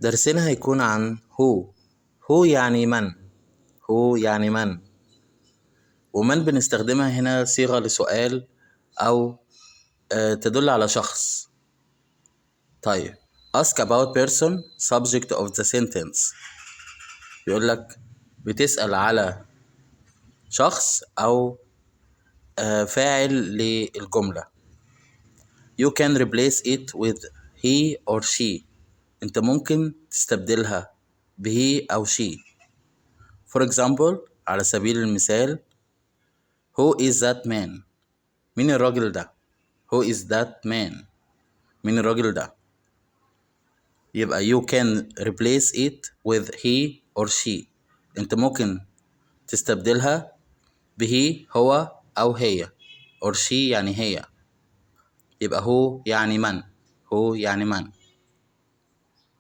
درسنا هيكون عن هو يعني من. هو يعني من، ومن بنستخدمها هنا صيغة لسؤال أو تدل على شخص. طيب ask about person subject of the sentence، بيقول لك بتسأل على شخص أو فاعل للجملة. you can replace it with he or she، انت ممكن تستبدلها به أو she. for example، على سبيل المثال، who is that man؟ مين الراجل ده؟ who is that man؟ مين الراجل ده؟ يبقى you can replace it with he or she، انت ممكن تستبدلها به هو أو هي، or she يعني هي. يبقى هو يعني من، هو يعني من.